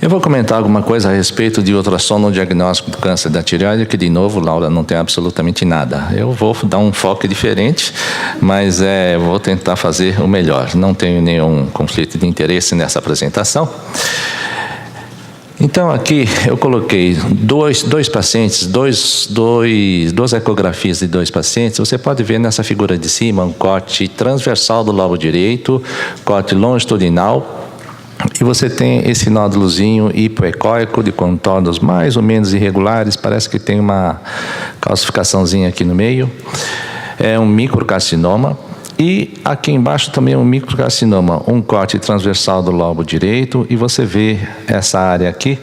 Eu vou comentar alguma coisa a respeito de ultrassom no diagnóstico do câncer da tireoide, que de novo, Laura, não tem absolutamente nada. Eu vou dar um foco diferente, mas vou tentar fazer o melhor. Não tenho nenhum conflito de interesse nessa apresentação. Então aqui eu coloquei dois pacientes, duas ecografias de dois pacientes. Você pode ver nessa figura de cima um corte transversal do lobo direito, corte longitudinal. E você tem esse nódulozinho hipoecóico de contornos mais ou menos irregulares, parece que tem uma calcificaçãozinha aqui no meio. É um microcarcinoma. E aqui embaixo também um microcarcinoma, um corte transversal do lobo direito, e você vê essa área aqui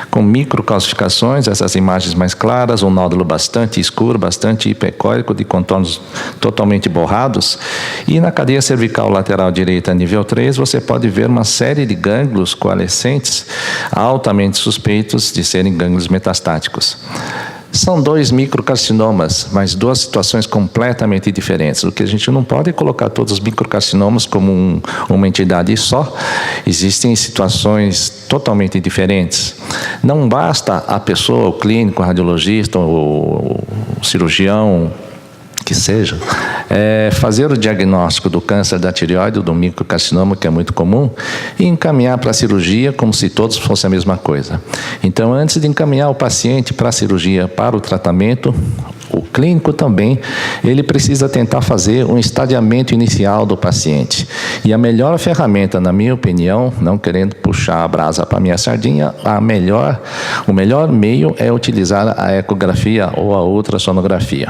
com microcalcificações, essas imagens mais claras, um nódulo bastante escuro, bastante hipoecóico, de contornos totalmente borrados. E na cadeia cervical lateral direita, nível 3, você pode ver uma série de gânglios coalescentes altamente suspeitos de serem gânglios metastáticos. São dois microcarcinomas, mas duas situações completamente diferentes. O que a gente não pode é colocar todos os microcarcinomas como uma entidade só. Existem situações totalmente diferentes. Não basta a pessoa, o clínico, o radiologista, o cirurgião, que seja, fazer o diagnóstico do câncer da tireoide, do microcarcinoma, que é muito comum, e encaminhar para a cirurgia como se todos fossem a mesma coisa. Então, antes de encaminhar o paciente para a cirurgia, para o tratamento, o clínico também, ele precisa tentar fazer um estadiamento inicial do paciente. E a melhor ferramenta, na minha opinião, não querendo puxar a brasa para a minha sardinha, o melhor meio é utilizar a ecografia ou a ultrassonografia.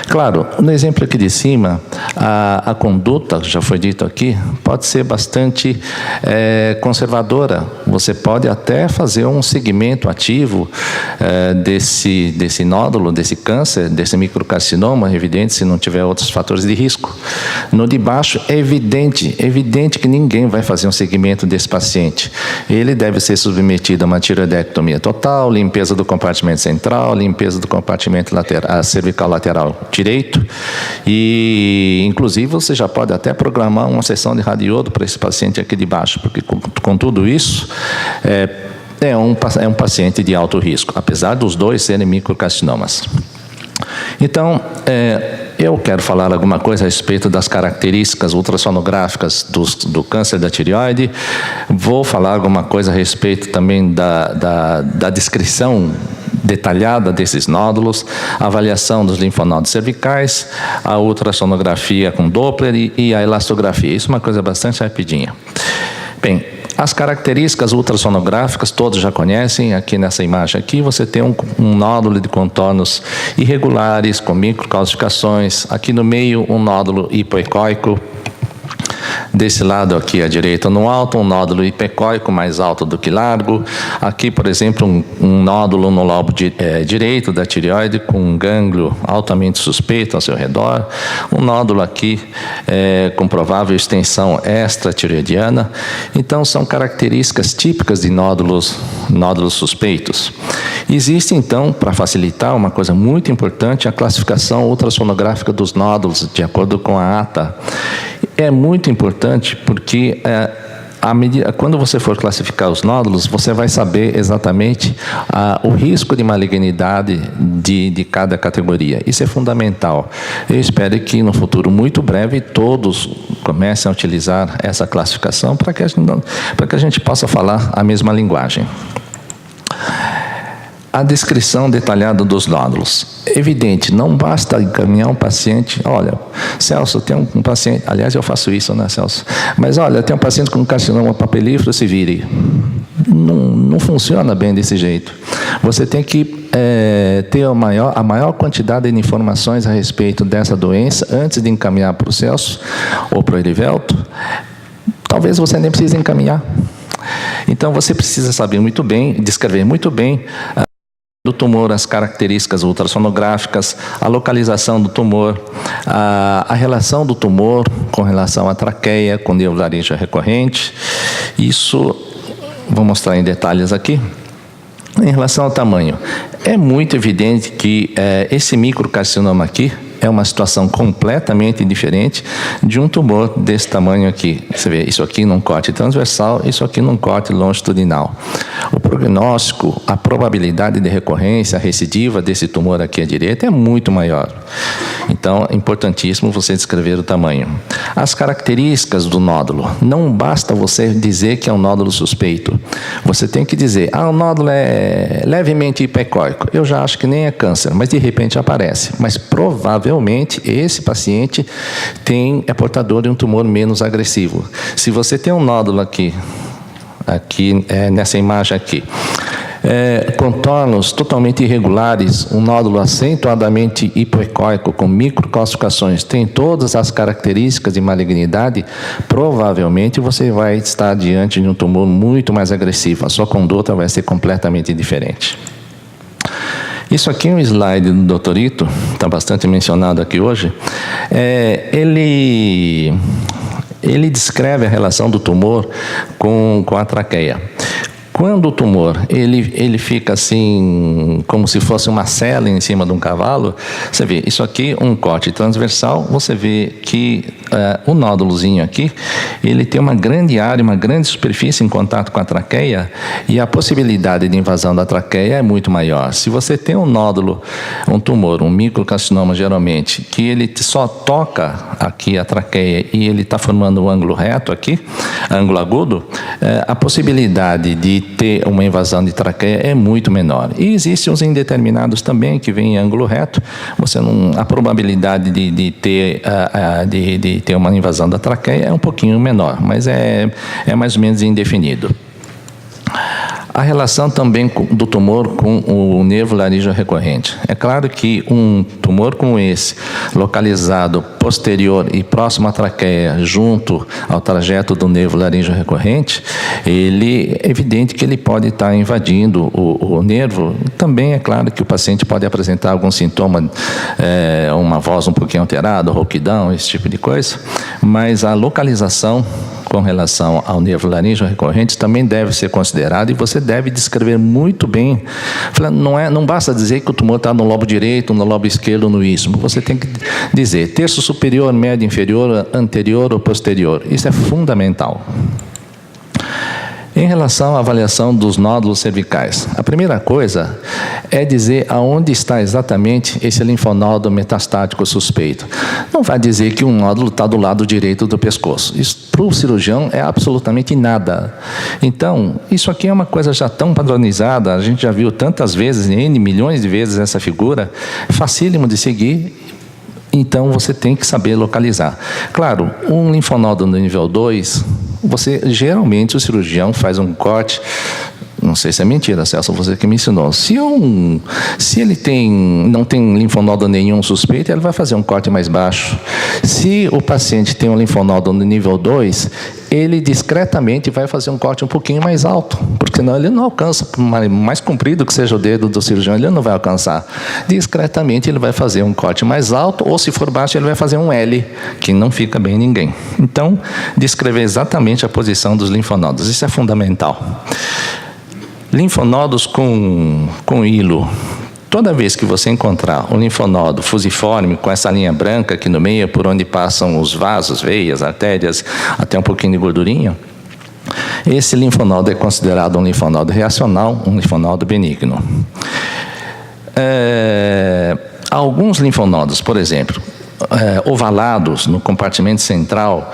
Claro, no exemplo aqui de cima, a conduta, já foi dito aqui, pode ser bastante conservadora. Você pode até fazer um segmento ativo desse nódulo, desse câncer, desse microcarcinoma, evidente se não tiver outros fatores de risco. No de baixo é evidente que ninguém vai fazer um segmento desse paciente. Ele deve ser submetido a uma tireoidectomia total, limpeza do compartimento central, limpeza do compartimento lateral, cervical lateral direito, e inclusive você já pode até programar uma sessão de radiodo para esse paciente aqui de baixo, porque com tudo isso é um paciente de alto risco, apesar dos dois serem microcarcinomas. Então, eu quero falar alguma coisa a respeito das características ultrassonográficas do câncer da tireoide. Vou falar alguma coisa a respeito também da descrição detalhada desses nódulos, a avaliação dos linfonodos cervicais, a ultrassonografia com Doppler e a elastografia. Isso é uma coisa bastante rapidinha. Bem, as características ultrassonográficas todos já conhecem. Aqui nessa imagem aqui você tem um nódulo de contornos irregulares com microcalcificações. Aqui no meio um nódulo hipoecóico. Desse lado aqui à direita no alto, um nódulo hipoecóico mais alto do que largo. Aqui, por exemplo, um nódulo no lobo direito da tireoide com um gânglio altamente suspeito ao seu redor. Um nódulo aqui com provável extensão extratireoidiana. Então, são características típicas de nódulos suspeitos. Existe, então, para facilitar, uma coisa muito importante, a classificação ultrassonográfica dos nódulos, de acordo com a ATA. É muito importante porque quando você for classificar os nódulos, você vai saber exatamente o risco de malignidade de cada categoria. Isso é fundamental. Eu espero que no futuro muito breve todos comecem a utilizar essa classificação para que a gente possa falar a mesma linguagem. A descrição detalhada dos nódulos. Evidente, não basta encaminhar um paciente. Olha, Celso, tem um paciente. Aliás, eu faço isso, né, Celso? Mas olha, tem um paciente com carcinoma papilífero, se vire. Não funciona bem desse jeito. Você tem que ter a maior quantidade de informações a respeito dessa doença antes de encaminhar para o Celso ou para o Erivelto. Talvez você nem precise encaminhar. Então, você precisa saber muito bem, descrever muito bem do tumor, as características ultrassonográficas, a localização do tumor, a relação do tumor com relação à traqueia, com neovlaríngea recorrente. Isso, vou mostrar em detalhes aqui. Em relação ao tamanho, é muito evidente que esse microcarcinoma aqui, é uma situação completamente diferente de um tumor desse tamanho aqui. Você vê, isso aqui num corte transversal, isso aqui num corte longitudinal. O prognóstico, a probabilidade de recorrência, a recidiva desse tumor aqui à direita é muito maior. Então, é importantíssimo você descrever o tamanho. As características do nódulo. Não basta você dizer que é um nódulo suspeito. Você tem que dizer, o nódulo é levemente hipoecóico. Eu já acho que nem é câncer, mas de repente aparece. Mas provavelmente esse paciente é portador de um tumor menos agressivo. Se você tem um nódulo aqui nessa imagem aqui, contornos totalmente irregulares, um nódulo acentuadamente hipoecóico com microcalcificações, tem todas as características de malignidade, provavelmente você vai estar diante de um tumor muito mais agressivo. A sua conduta vai ser completamente diferente. Isso aqui é um slide do Dr. Ito, está bastante mencionado aqui hoje. Ele descreve a relação do tumor com a traqueia. Quando o tumor ele fica assim, como se fosse uma sela em cima de um cavalo, você vê, isso aqui, um corte transversal, você vê que o nódulozinho aqui, ele tem uma grande área, uma grande superfície em contato com a traqueia, e a possibilidade de invasão da traqueia é muito maior. Se você tem um nódulo, um tumor, um microcarcinoma geralmente, que ele só toca aqui a traqueia e ele está formando um ângulo reto aqui, ângulo agudo, a possibilidade de ter uma invasão de traqueia é muito menor. E existem os indeterminados também, que vêm em ângulo reto, a probabilidade de ter uma invasão da traqueia é um pouquinho menor, mas é mais ou menos indefinido. A relação também do tumor com o nervo laríngeo recorrente. É claro que um tumor como esse, localizado posterior e próximo à traqueia, junto ao trajeto do nervo laríngeo recorrente, é evidente que ele pode estar invadindo o nervo. Também é claro que o paciente pode apresentar algum sintoma, uma voz um pouquinho alterada, rouquidão, esse tipo de coisa, mas a localização com relação ao nervo laríngeo recorrente também deve ser considerado, e você deve descrever muito bem. Não basta dizer que o tumor está no lobo direito, no lobo esquerdo, no istmo. Você tem que dizer terço superior, médio inferior, anterior ou posterior. Isso é fundamental. Em relação à avaliação dos nódulos cervicais, a primeira coisa é dizer aonde está exatamente esse linfonodo metastático suspeito. Não vai dizer que um nódulo está do lado direito do pescoço. Isso para o cirurgião é absolutamente nada. Então, isso aqui é uma coisa já tão padronizada, a gente já viu tantas vezes, N milhões de vezes essa figura, facílimo de seguir. Então, você tem que saber localizar. Claro, um linfonodo no nível 2, geralmente o cirurgião faz um corte, não sei se é mentira, Celso, você que me ensinou. Se ele não tem linfonodo nenhum suspeito, ele vai fazer um corte mais baixo. Se o paciente tem um linfonodo no nível 2, ele discretamente vai fazer um corte um pouquinho mais alto, porque senão ele não alcança, mais comprido que seja o dedo do cirurgião, ele não vai alcançar. Discretamente ele vai fazer um corte mais alto, ou se for baixo ele vai fazer um L, que não fica bem em ninguém. Então, descrever exatamente a posição dos linfonodos, isso é fundamental. Linfonodos com hilo. Toda vez que você encontrar um linfonodo fusiforme com essa linha branca aqui no meio, por onde passam os vasos, veias, artérias, até um pouquinho de gordurinha, esse linfonodo é considerado um linfonodo reacional, um linfonodo benigno. Alguns linfonodos, por exemplo, ovalados no compartimento central,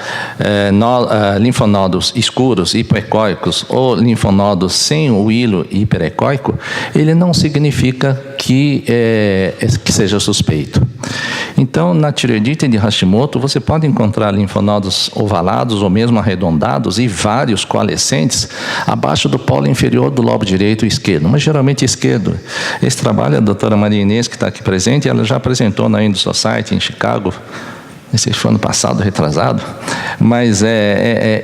linfonodos escuros, hipoecóicos, ou linfonodos sem o hilo hiperecóico, ele não significa que seja suspeito. Então, na tireoidite de Hashimoto, você pode encontrar linfonodos ovalados ou mesmo arredondados e vários coalescentes abaixo do polo inferior do lobo direito e esquerdo, mas geralmente esquerdo. Esse trabalho, a doutora Maria Inês, que está aqui presente, ela já apresentou na Endo Society, em Chicago, não sei se foi ano passado, retrasado, mas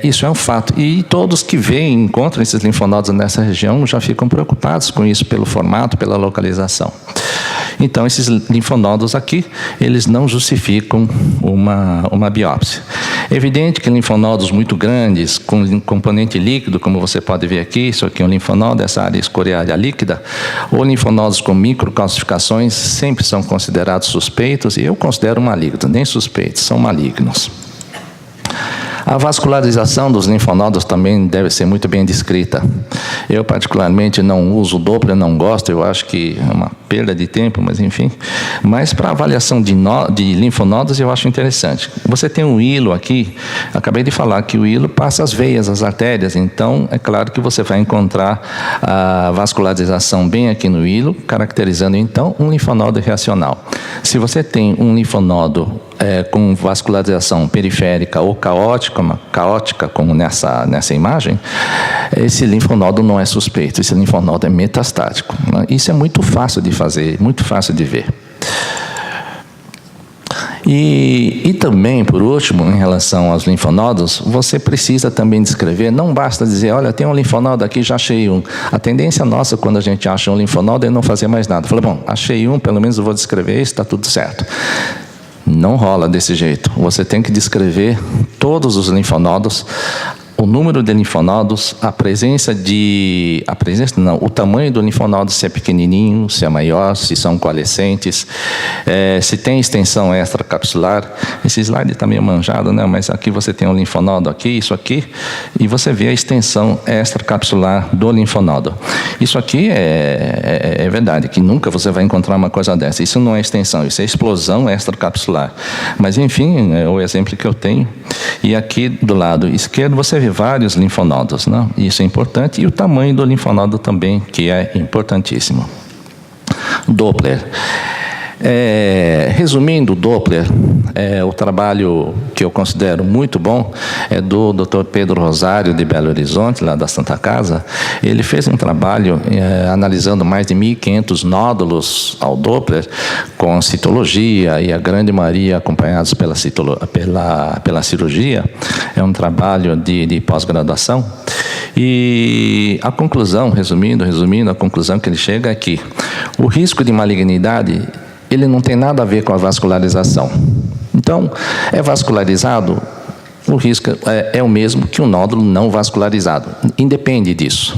isso é um fato. E todos que encontram esses linfonodos nessa região já ficam preocupados com isso, pelo formato, pela localização. Então, esses linfonodos aqui, eles não justificam uma biópsia. É evidente que linfonodos muito grandes, com componente líquido, como você pode ver aqui, isso aqui é um linfonodo, essa área escoriária líquida, ou linfonodos com microcalcificações, sempre são considerados suspeitos, e eu considero malignos, nem suspeitos, são malignos. A vascularização dos linfonodos também deve ser muito bem descrita. Eu, particularmente, não uso Doppler, não gosto, eu acho que é uma perda de tempo, mas enfim. Mas para avaliação de linfonodos eu acho interessante. Você tem um hilo aqui, acabei de falar que o hilo passa as veias, as artérias, então é claro que você vai encontrar a vascularização bem aqui no hilo, caracterizando então um linfonodo reacional. Se você tem um linfonodo com vascularização periférica ou caótica, como nessa imagem, esse linfonodo não é suspeito, esse linfonodo é metastático. Isso é muito fácil de fazer, muito fácil de ver. E também, por último, em relação aos linfonodos, você precisa também descrever, não basta dizer, olha, tem um linfonodo aqui, já achei um. A tendência nossa, quando a gente acha um linfonodo, é não fazer mais nada. Fala, bom, achei um, pelo menos eu vou descrever esse, está tudo certo. Não rola desse jeito. Você tem que descrever todos os linfonodos, o número de linfonodos, o tamanho do linfonodo, se é pequenininho, se é maior, se são coalescentes, se tem extensão extracapsular. Esse slide está meio manjado, né? Mas aqui você tem um linfonodo aqui, isso aqui, e você vê a extensão extracapsular do linfonodo. Isso aqui é verdade, que nunca você vai encontrar uma coisa dessa. Isso não é extensão, isso é explosão extracapsular. Mas, enfim, é o exemplo que eu tenho. E aqui do lado esquerdo você vê vários linfonodos, né? Isso é importante. E o tamanho do linfonodo também, que é importantíssimo. Doppler. Resumindo, o Doppler, o trabalho que eu considero muito bom é do Dr. Pedro Rosário, de Belo Horizonte, lá da Santa Casa. Ele fez um trabalho analisando mais de 1.500 nódulos ao Doppler, com citologia, e a grande maioria acompanhados pela cirurgia. É um trabalho de pós-graduação. E a conclusão, resumindo, a conclusão que ele chega é que o risco de malignidade ele não tem nada a ver com a vascularização. Então, é vascularizado, o risco é o mesmo que um nódulo não vascularizado. Independe disso.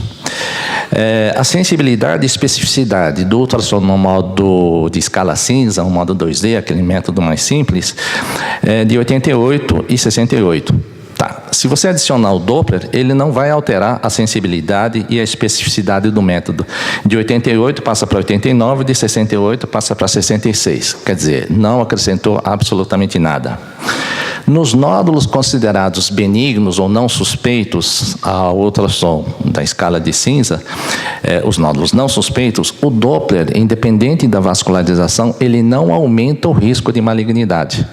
A sensibilidade e especificidade do ultrassom no modo de escala cinza, o modo 2D, aquele método mais simples, é de 88 e 68. Se você adicionar o Doppler, ele não vai alterar a sensibilidade e a especificidade do método. De 88 passa para 89, de 68 passa para 66. Quer dizer, não acrescentou absolutamente nada. Nos nódulos considerados benignos ou não suspeitos ao ultrassom da escala de cinza, os nódulos não suspeitos, o Doppler, independente da vascularização, ele não aumenta o risco de malignidade.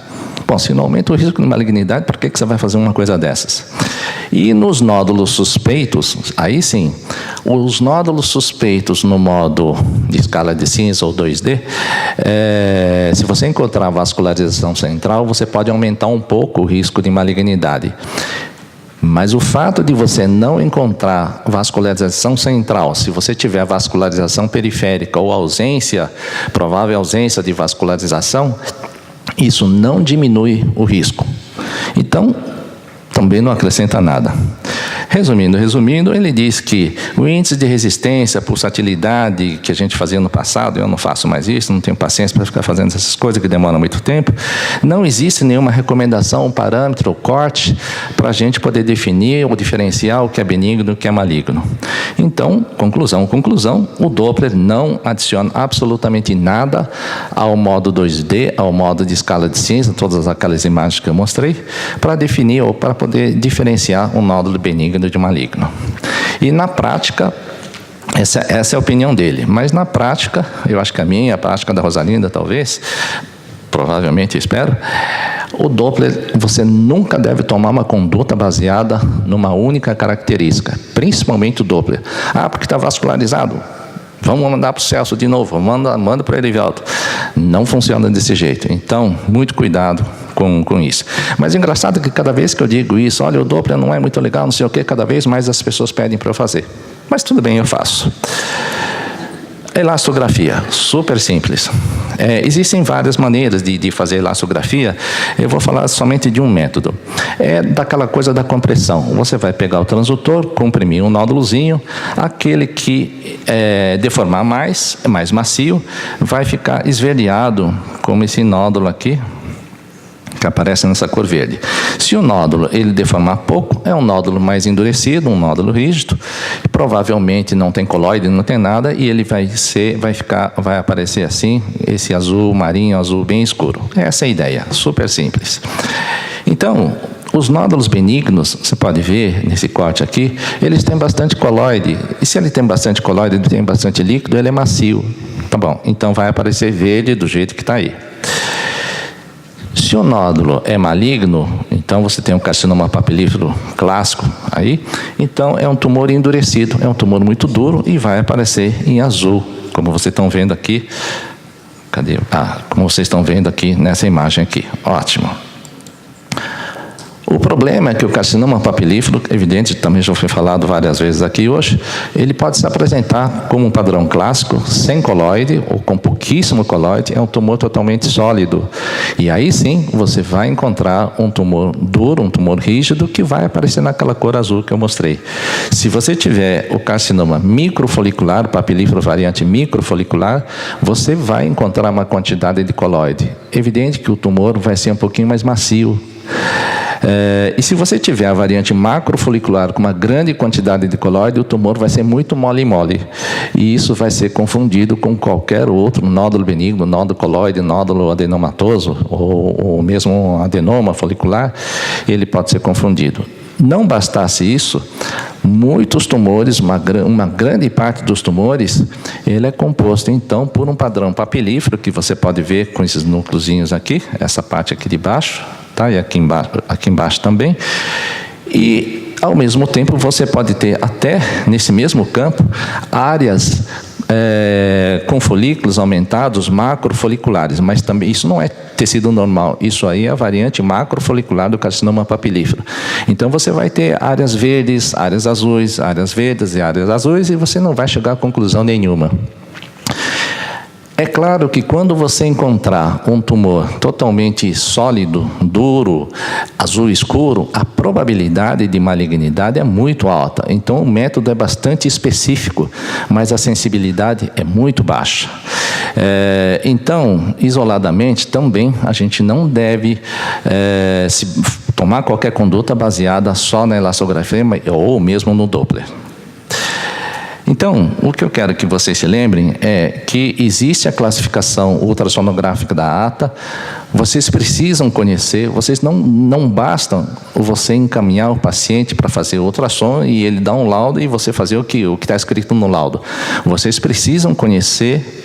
Bom, se não aumenta o risco de malignidade, por que você vai fazer uma coisa dessas? E nos nódulos suspeitos, aí sim, os nódulos suspeitos no modo de escala de cinza ou 2D, se você encontrar vascularização central, você pode aumentar um pouco o risco de malignidade. Mas o fato de você não encontrar vascularização central, se você tiver vascularização periférica ou provável ausência de vascularização, isso não diminui o risco. Então, também não acrescenta nada. Resumindo, ele diz que o índice de resistência, pulsatilidade que a gente fazia no passado, eu não faço mais isso, não tenho paciência para ficar fazendo essas coisas que demoram muito tempo, não existe nenhuma recomendação, um parâmetro ou corte para a gente poder definir ou diferenciar o que é benigno do que é maligno. Então, conclusão, o Doppler não adiciona absolutamente nada ao modo 2D, ao modo de escala de cinza, todas aquelas imagens que eu mostrei, para definir ou para poder diferenciar um nódulo benigno de maligno. E na prática, essa é a opinião dele, mas na prática, eu acho que a minha, a prática da Rosalinda talvez, provavelmente, espero, o Doppler, você nunca deve tomar uma conduta baseada numa única característica, principalmente o Doppler. Porque está vascularizado. Vamos mandar para o Celso de novo, manda para o Erivelto. Não funciona desse jeito. Então, muito cuidado com isso. Mas é engraçado que cada vez que eu digo isso, olha, o Doppler não é muito legal, não sei o quê, cada vez mais as pessoas pedem para eu fazer. Mas tudo bem, eu faço. Elastografia, super simples. Existem várias maneiras de fazer elastografia. Eu vou falar somente de um método. É daquela coisa da compressão. Você vai pegar o transdutor, comprimir um nódulozinho, aquele que deformar mais, é mais macio, vai ficar esverdeado, como esse nódulo aqui, que aparece nessa cor verde. Se o nódulo ele deformar pouco, é um nódulo mais endurecido, um nódulo rígido, provavelmente não tem coloide, não tem nada, e ele vai aparecer assim, esse azul marinho, azul bem escuro. Essa é a ideia, super simples. Então, os nódulos benignos, você pode ver nesse corte aqui, eles têm bastante coloide, e se ele tem bastante coloide, ele tem bastante líquido, ele é macio. Tá bom, então vai aparecer verde do jeito que está aí. Se o nódulo é maligno, então você tem um carcinoma papilífero clássico aí, então é um tumor endurecido, é um tumor muito duro e vai aparecer em azul, como vocês estão vendo aqui. Cadê? Como vocês estão vendo aqui nessa imagem aqui. Ótimo. O problema é que o carcinoma papilífero, evidente, também já foi falado várias vezes aqui hoje, ele pode se apresentar como um padrão clássico, sem coloide ou com pouquíssimo coloide, é um tumor totalmente sólido. E aí sim, você vai encontrar um tumor duro, um tumor rígido, que vai aparecer naquela cor azul que eu mostrei. Se você tiver o carcinoma microfolicular, papilífero variante microfolicular, você vai encontrar uma quantidade de coloide. Evidente que o tumor vai ser um pouquinho mais macio. E se você tiver a variante macrofolicular com uma grande quantidade de coloide, o tumor vai ser muito mole-mole. E isso vai ser confundido com qualquer outro nódulo benigno, nódulo coloide, nódulo adenomatoso, ou mesmo adenoma folicular, ele pode ser confundido. Não bastasse isso, muitos tumores, uma grande parte dos tumores, ele é composto então por um padrão papilífero, que você pode ver com esses núcleozinhos aqui, essa parte aqui de baixo, tá? E aqui embaixo também. E, ao mesmo tempo, você pode ter até, nesse mesmo campo, áreas com folículos aumentados macrofoliculares, mas também isso não é tecido normal, isso aí é a variante macrofolicular do carcinoma papilífero. Então você vai ter áreas verdes, áreas azuis, áreas verdes e áreas azuis, e você não vai chegar a conclusão nenhuma. É claro que quando você encontrar um tumor totalmente sólido, duro, azul escuro, a probabilidade de malignidade é muito alta. Então o método é bastante específico, mas a sensibilidade é muito baixa. Então, isoladamente, também a gente não deve tomar qualquer conduta baseada só na elastografia ou mesmo no Doppler. Então, o que eu quero que vocês se lembrem é que existe a classificação ultrassonográfica da ATA, vocês precisam conhecer, não basta você encaminhar o paciente para fazer ultrassom e ele dá um laudo e você fazer o que está escrito no laudo. Vocês precisam conhecer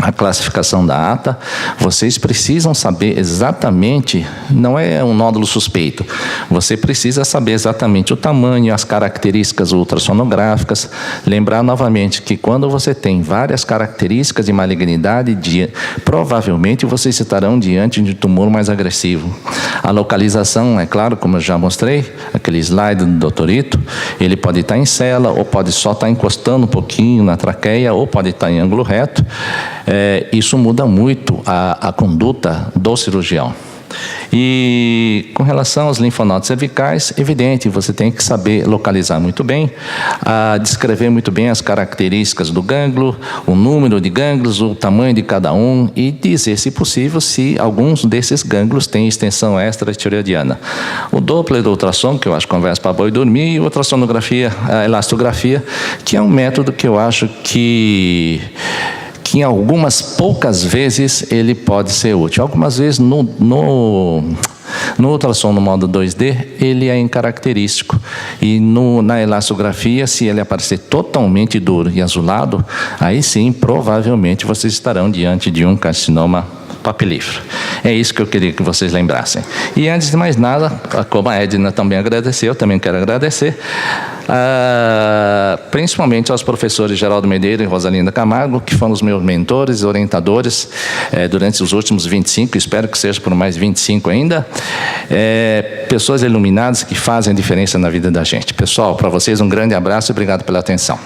a classificação da ATA, vocês precisam saber exatamente, não é um nódulo suspeito, você precisa saber exatamente o tamanho, as características ultrassonográficas, lembrar novamente que quando você tem várias características de malignidade, provavelmente vocês estarão diante de um tumor mais agressivo. A localização, é claro, como eu já mostrei, aquele slide do Dr. Ito, ele pode estar em cela, ou pode só estar encostando um pouquinho na traqueia, ou pode estar em ângulo reto. Isso muda muito a conduta do cirurgião. E com relação aos linfonodos cervicais, evidente, você tem que saber localizar muito bem, descrever muito bem as características do gânglio, o número de gânglios, o tamanho de cada um e dizer, se possível, se alguns desses gânglios têm extensão extratireoidiana. O Doppler do ultrassom, que eu acho que conversa para boi dormir, e a ultrassonografia, a elastografia, que é um método que eu acho que em algumas poucas vezes ele pode ser útil. Algumas vezes no ultrassom no modo 2D, ele é incaracterístico. E na elastografia, se ele aparecer totalmente duro e azulado, aí sim, provavelmente vocês estarão diante de um carcinoma papilífero. É isso que eu queria que vocês lembrassem. E antes de mais nada, como a Edna também agradeceu, eu também quero agradecer, principalmente aos professores Geraldo Medeira e Rosalinda Camargo, que foram os meus mentores e orientadores durante os últimos 25, espero que seja por mais 25 ainda, pessoas iluminadas que fazem a diferença na vida da gente. Pessoal, para vocês um grande abraço e obrigado pela atenção.